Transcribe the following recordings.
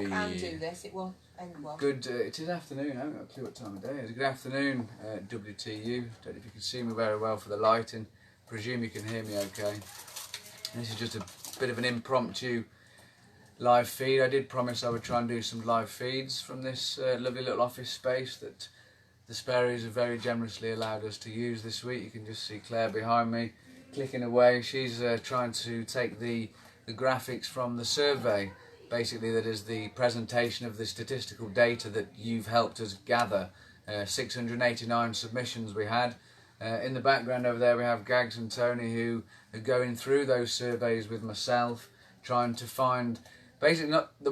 can do this, it won't end well. Good, it is afternoon, I haven't got a clue what time of day it is. Good afternoon, WTU. Don't know if you can see me very well for the lighting. Presume you can hear me okay. And this is just a bit of an impromptu live feed. I did promise I would try and do some live feeds from this lovely little office space that the Spareys have very generously allowed us to use this week. You can just see Claire behind me clicking away. She's trying to take the graphics from the survey, basically that is the presentation of the statistical data that you've helped us gather. 689 submissions we had. In the background over there we have Gags and Toni who are going through those surveys with myself, trying to find basically not the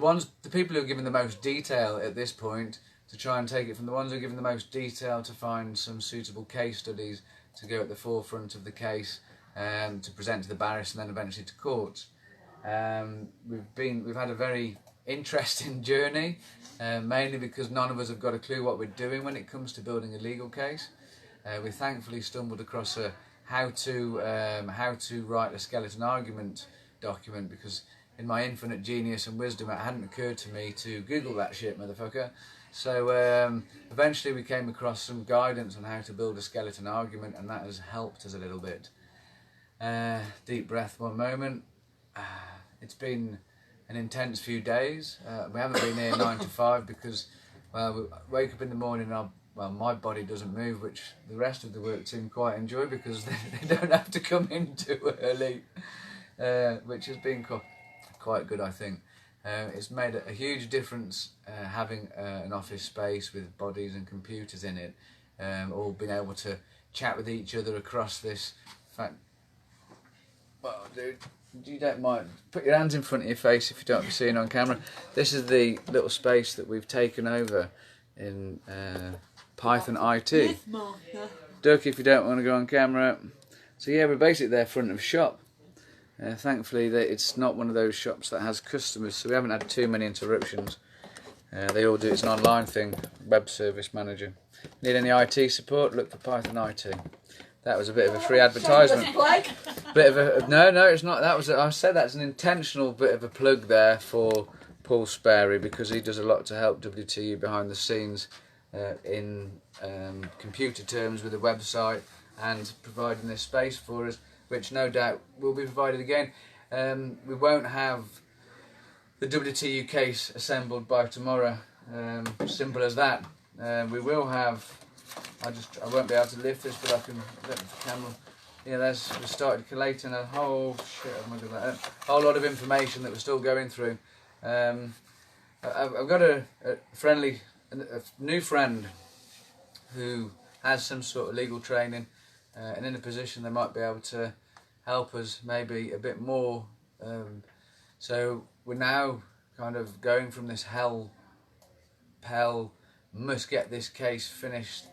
people who are given the most detail at this point, to try and take it from the ones who are given the most detail to find some suitable case studies to go at the forefront of the case to present to the barrister and then eventually to court. We've had a very interesting journey, mainly because none of us have got a clue what we're doing when it comes to building a legal case. We thankfully stumbled across a how to write a skeleton argument document, because in my infinite genius and wisdom it hadn't occurred to me to Google that shit, motherfucker. So eventually we came across some guidance on how to build a skeleton argument, and that has helped us a little bit. Deep breath, one moment. It's been an intense few days. We haven't been here 9 to 5 because, well, we wake up in the morning and my body doesn't move, which the rest of the work team quite enjoy because they don't have to come in too early, which has been quite good, I think. It's made a huge difference having an office space with bodies and computers in it, all being able to chat with each other across this. In fact, well, dude, you don't mind, put your hands in front of your face if you don't be seen on camera. This is the little space that we've taken over in Python IT. Yes, Martha. Duck if you don't want to go on camera. So yeah, we're basically there front of shop. Thankfully it's not one of those shops that has customers, so we haven't had too many interruptions. They all do, it's an online thing, web service manager. Need any IT support? Look for Python IT. That was a bit of a free advertisement. Bit of a no, it's not. That was I said that's an intentional bit of a plug there for Paul Sparey, because he does a lot to help WTU behind the scenes in computer terms with a website and providing this space for us, which no doubt will be provided again. We won't have the WTU case assembled by tomorrow. Simple as that. We will have. I won't be able to lift this, but I can lift the camera. Yeah, we started collating a whole lot of information that we're still going through. I've got a new friend who has some sort of legal training, and in a position they might be able to help us maybe a bit more. So we're now kind of going from this must get this case finished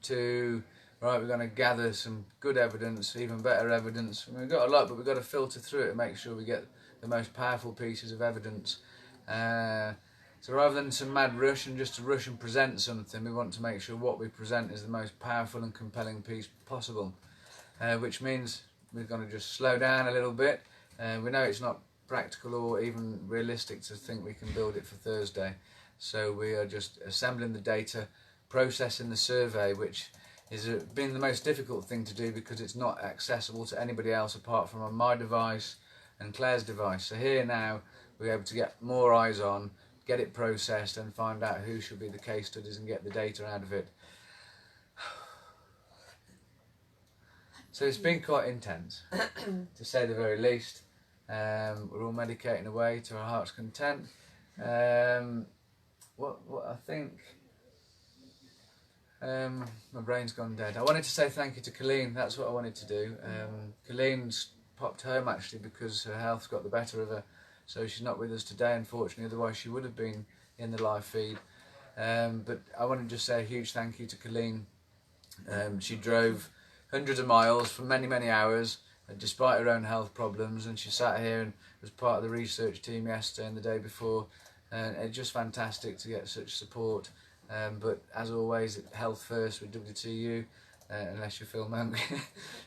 to right, we're going to gather some good evidence, even better evidence. We've got a lot, but we've got to filter through it and make sure we get the most powerful pieces of evidence. So rather than some mad rush and just to rush and present something, we want to make sure what we present is the most powerful and compelling piece possible, which means we're going to just slow down a little bit. We know it's not practical or even realistic to think we can build it for Thursday, so we are just assembling the data, processing the survey, which has been the most difficult thing to do because it's not accessible to anybody else apart from on my device and Claire's device. So here now we're able to get more eyes on, get it processed and find out who should be the case studies and get the data out of it. So it's been quite intense, to say the very least. We're all medicating away to our heart's content. What I think, my brain's gone dead. I wanted to say thank you to Coleen. That's what I wanted to do. Colleen's popped home actually because her health got the better of her, so she's not with us today, unfortunately. Otherwise she would have been in the live feed. But I want to just say a huge thank you to Coleen. She drove hundreds of miles for many hours despite her own health problems, and she sat here and was part of the research team yesterday and the day before, and it's just fantastic to get such support. But as always, health first with WTU, unless you feel hungry.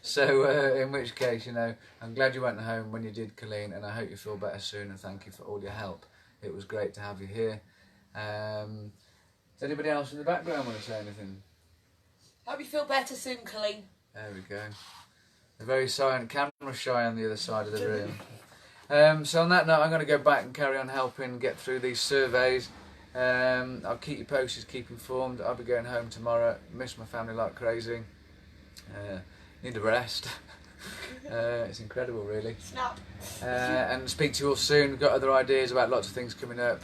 So in which case, you know, I'm glad you went home when you did, Coleen, and I hope you feel better soon, and thank you for all your help. it was great to have you here. Does anybody else in the background want to say anything? Hope you feel better soon, Coleen. There we go. A very silent camera shy on the other side of the room. So on that note, I'm going to go back and carry on helping get through these surveys. I'll keep you posted, keep informed. I'll be going home tomorrow. Miss my family like crazy. Need a rest. It's incredible, really. Snap. And speak to you all soon. We've got other ideas about lots of things coming up.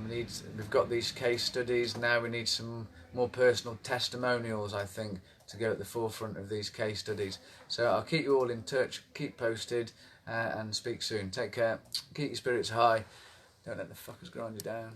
We've got these case studies. Now we need some more personal testimonials, I think, to go at the forefront of these case studies. So I'll keep you all in touch, keep posted, and speak soon. Take care. Keep your spirits high. Don't let the fuckers grind you down.